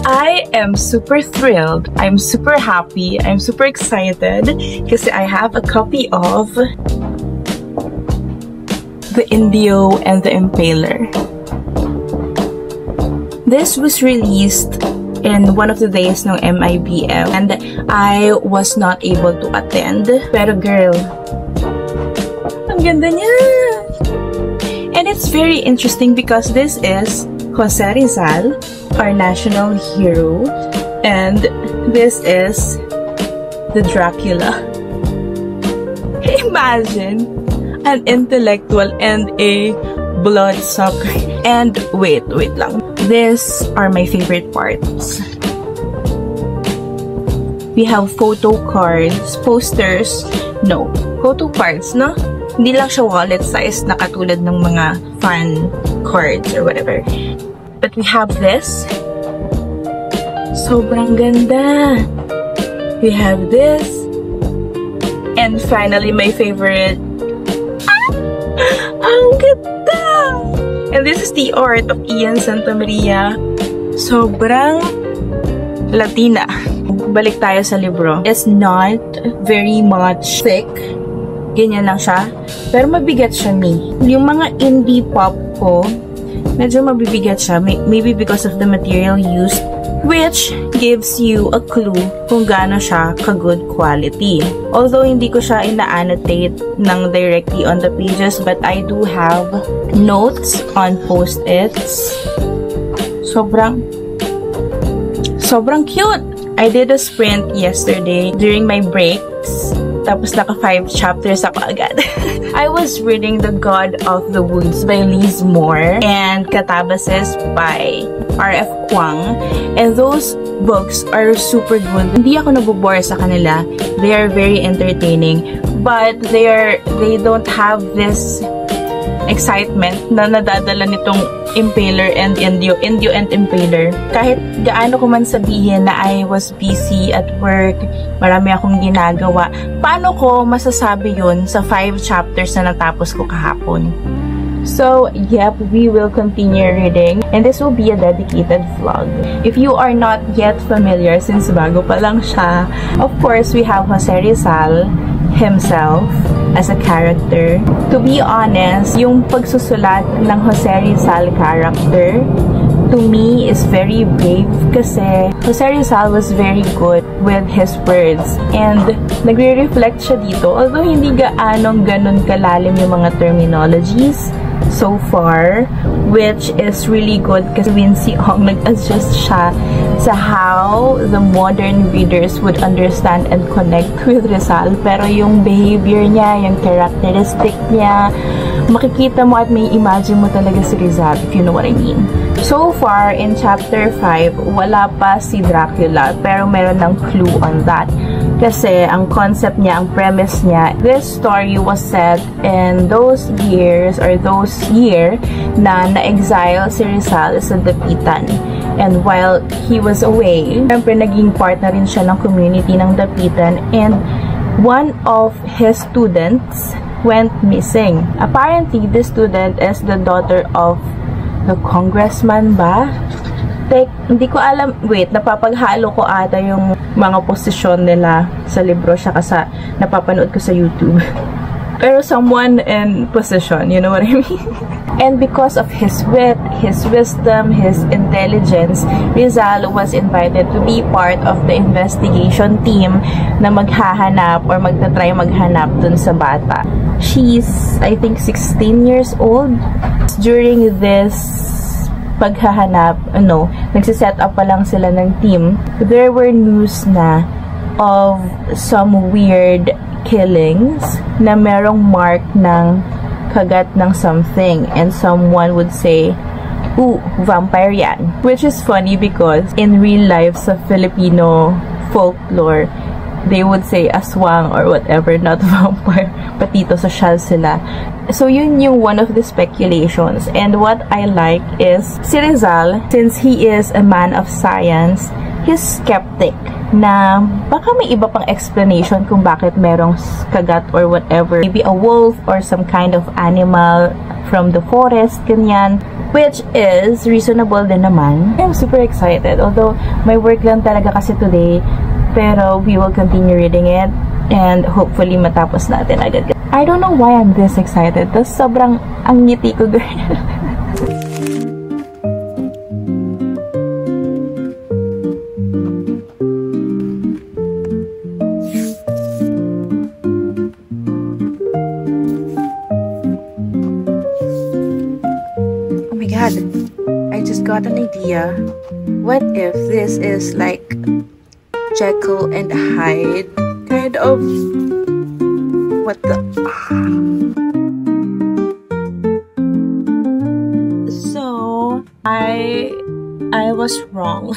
I am super thrilled. I'm super happy. I'm super excited because I have a copy of The Indio and the Impaler. This was released in one of the days ng MIBM and I was not able to attend. Pero girl, ang ganda niya! And it's very interesting because this is Jose Rizal, our national hero, and this is the Dracula. Imagine an intellectual and a bloodsucker. And wait lang. These are my favorite parts. We have photo cards, posters, no, photo cards, no? Hindi lang siya wallet size na katulad ng mga fan cards or whatever. But we have this. Sobrang ganda. We have this. And finally, my favorite. Ang ganda! And this is the art of Ian Santamaria. Sobrang Latina. Balik tayo sa libro. It's not very much thick. Ganyan lang siya. Pero mabigat siya, Yung mga indie pop ko, medyo mabibigat siya. Maybe because of the material used, which gives you a clue kung gaano siya ka-good quality. Although hindi ko siya ina-annotate ng directly on the pages, but I do have notes on post-its. Sobrang cute! I did a sprint yesterday during my breaks. Tapos naka 5 chapters ako agad. I was reading The God of the Woods by Liz Moore and Catabasis by R.F. Kuang. And those books are super good. Hindi ako nabobore sa kanila. They are very entertaining. But they don't have this excitement na nadadala nitong Impaler and Indio and Impaler. Kahit gaano ko man sabihin na I was busy at work, marami akong ginagawa, paano ko masasabi yun sa 5 chapters na natapos ko kahapon? So, yep, we will continue reading and this will be a dedicated vlog. If you are not yet familiar, since bago pa lang siya, of course, we have Jose Rizal himself as a character. To be honest, yung pagsusulat ng Jose Rizal character to me is very brave kasi Jose Rizal was very good with his words and nagre-reflect siya dito, although hindi gaanong ganun kalalim yung mga terminologies so far, which is really good kasi Wincy Ong nag-adjust siya sa how the modern readers would understand and connect with Rizal. Pero yung behavior niya, yung characteristic niya, makikita mo at may imagine mo talaga si Rizal, if you know what I mean. So far, in chapter 5, wala pa si Dracula, pero meron ng clue on that. Kasi ang concept niya, ang premise niya, this story was set in those years or those year na na-exile si Rizal sa Dapitan. And while he was away, syempre naging part na rin siya ng community ng Dapitan and one of his students went missing. Apparently, this student is the daughter of the congressman ba? Hindi ko alam. Wait, napapaghalo ko ata yung mga posisyon nila sa libro siya kasi napapanood ko sa YouTube. Pero someone in position, you know what I mean? And because of his wit, his wisdom, his intelligence, Rizal was invited to be part of the investigation team na maghahanap or magtatry maghanap dun sa bata. She's, I think, 16 years old. During this paghahanap, nagsiset up pa lang sila ng team, there were news na of some weird killings na merong mark ng kagat ng something and someone would say, ooh, vampire yan. Which is funny because in real life sa Filipino folklore, they would say aswang or whatever, not vampire. Patito social sila. So yun yung one of the speculations. And what I like is si Rizal, since he is a man of science, he's skeptic na baka may iba pang explanation kung bakit merong kagat or whatever. Maybe a wolf or some kind of animal from the forest, ganyan. which is reasonable din naman. I'm super excited, although may work lang talaga kasi today, pero we will continue reading it and hopefully matapos natin agad. I don't know why I'm this excited. Tapos sobrang ang ngiti ko, girl. I just got an idea. What if this is like Jekyll and Hyde kind of? What the? So I was wrong.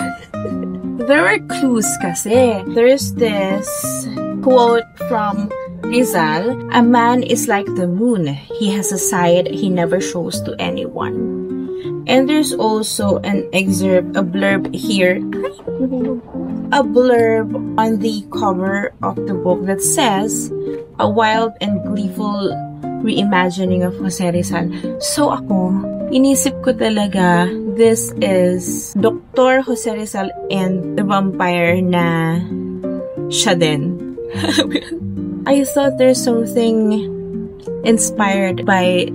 There were clues kasi. There's this quote from Rizal: "A man is like the moon. He has a side he never shows to anyone." And there's also an excerpt, a blurb here, a blurb on the cover of the book that says, "A wild and gleeful reimagining of Jose Rizal." So ako, inisip ko talaga, this is Dr. Jose Rizal and the vampire na siya din. I thought there's something inspired by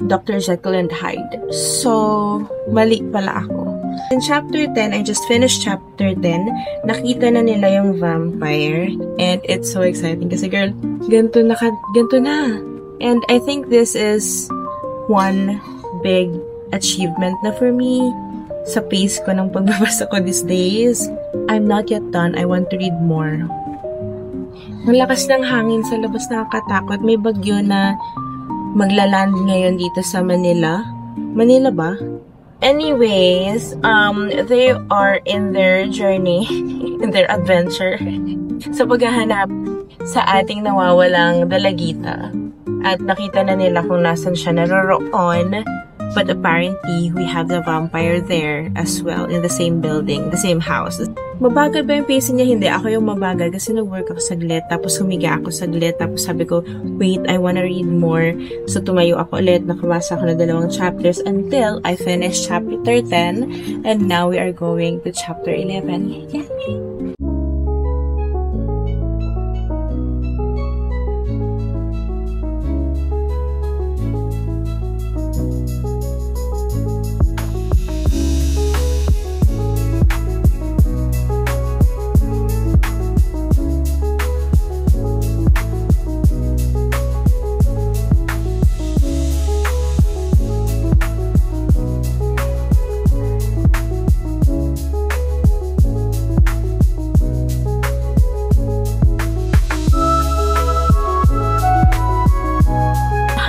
Dr. Jekyll and Hyde. So, mali pala ako. In chapter 10, I just finished chapter 10. Nakita na nila yung vampire. And it's so exciting kasi girl, ganito na. And I think this is one big achievement na for me sa pace ko ng pagbabasa ko these days. I'm not yet done. I want to read more. Ang lakas ng hangin sa labas, nakakatakot. May bagyo na maglaland ngayon dito sa Manila. Manila ba? Anyways, they are in their journey, in their adventure, sa paghahanap sa ating nawawalang dalagita. At nakita na nila kung nasan siya naroroon. But apparently, we have the vampire there as well, in the same building, the same house. Mabagal ba yung pacing niya? Hindi. Ako yung mabagal kasi nag-work ako saglit, tapos humiga ako saglit, tapos sabi ko, wait, I wanna read more. So, tumayo ako ulit, nakabasa ako ng 2 chapters until I finished chapter 10, and now we are going to chapter 11. Yay!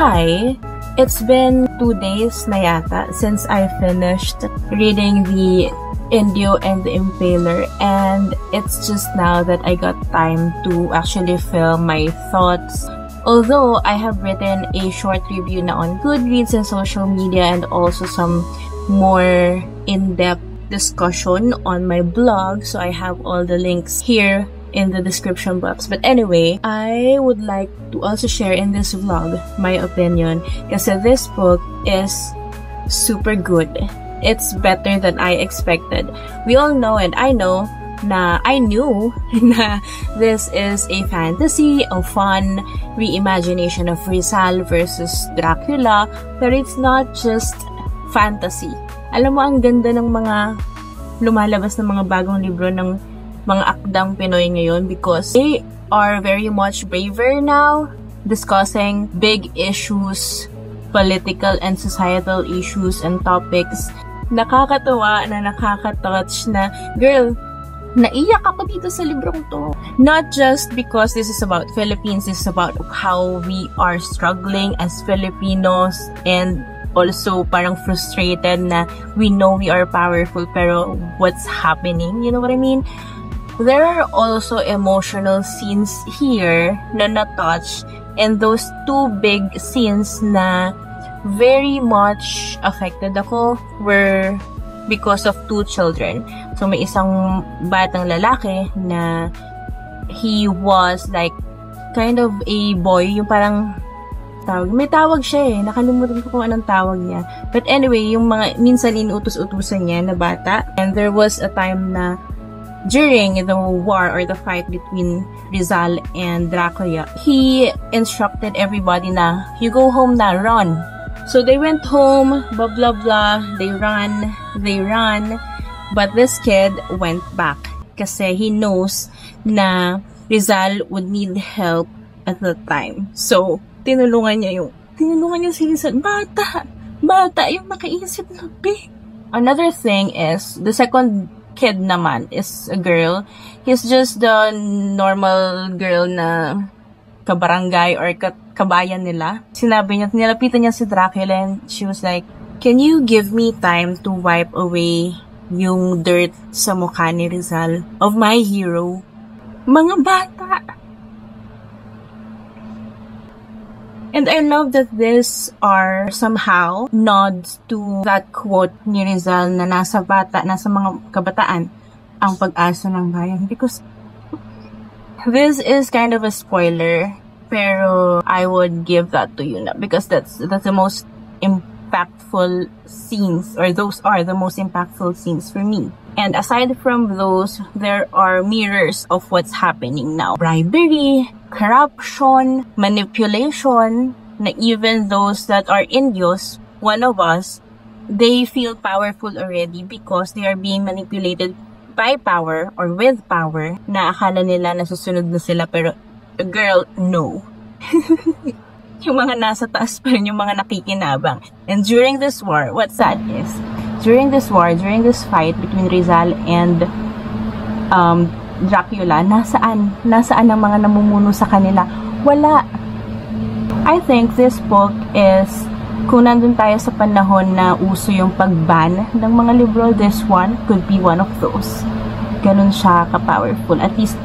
Hi! It's been 2 days na yata since I finished reading the Indio and the Impaler, and it's just now that I got time to actually film my thoughts. Although I have written a short review na on Goodreads and social media, and also some more in-depth discussion on my blog, so I have all the links here in the description box. But anyway, I would like to also share in this vlog my opinion kasi this book is super good. It's better than I expected. We all know, and I knew na this is a fantasy, a fun reimagination of Rizal versus Dracula, but it's not just fantasy. Alam mo, ang ganda ng mga lumalabas ng mga bagong libro ng mga akdang Pinoy ngayon because they are very much braver now discussing big issues, political and societal issues and topics. Nakakatawa na nakaka-touch na, girl, naiyak ako dito sa librong to. Not just because this is about Philippines, this is about how we are struggling as Filipinos and also parang frustrated na we know we are powerful pero what's happening? You know what I mean? There are also emotional scenes here na na-touch, and those 2 big scenes na very much affected ako were because of 2 children. So may isang batang lalaki na he was like kind of a boy, yung parang tawag. May tawag siya eh. Nakalimutan ko kung anong tawag niya. But anyway, yung mga minsan inuutos-utusan niya na bata. And there was a time na during the war or the fight between Rizal and Dracula, he instructed everybody na, you go home na, run. So they went home, blah blah blah, they run, but this kid went back kasi he knows na Rizal would need help at that time. So, tinulungan niya si Rizal. Bata, yung makaisip na big. Another thing is, the second kid naman is a girl. He's just the normal girl na kabarangay or kabayan nila. Sinabi niya, nilapitan niya si Dracula and she was like, can you give me time to wipe away yung dirt sa mukha ni Rizal of my hero? Mga bata! And I love that these are somehow nods to that quote ni Rizal na nasa mga kabataan ang pag-asa ng bayan. Because this is kind of a spoiler, pero I would give that to you na because that's the most impactful scenes, or those are the most impactful scenes for me. And aside from those, there are mirrors of what's happening now. Bribery, corruption, manipulation, na even those that are Indios, one of us, they feel powerful already because they are being manipulated by power or with power na akala nila nasusunod na sila pero girl, no. Yung mga nasa taas pa rin yung mga nakikinabang. And during this war, what's sad is, during this fight between Rizal and Dracula, nasaan ang mga namumuno sa kanila? Wala. I think this book is, kung nandun tayo sa panahon na uso yung pag-ban ng mga libro, this one could be one of those. Ganun siya ka-powerful. At least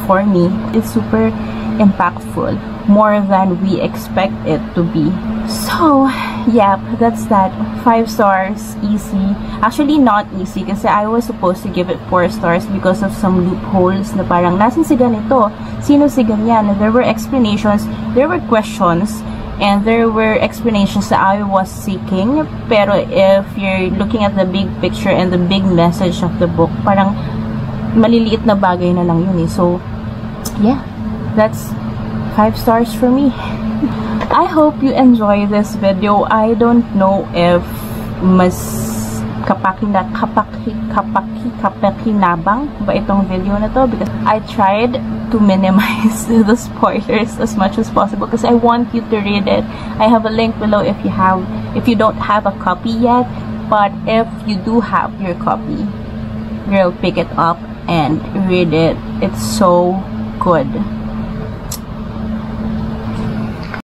for me, it's super impactful. More than we expect it to be. So, yep, that's that. 5 stars, easy. Actually, not easy kasi I was supposed to give it 4 stars because of some loopholes na parang, nasan si ganito? Sino si ganyan? There were explanations, there were questions, and there were explanations that I was seeking. Pero if you're looking at the big picture and the big message of the book, parang maliliit na bagay na lang yun eh. So, yeah, that's 5 stars for me. I hope you enjoy this video. I don't know if mas kapakinabang ba itong video na to because I tried to minimize the spoilers as much as possible because I want you to read it. I have a link below if you don't have a copy yet, but if you do have your copy, girl, pick it up and read it. It's so good.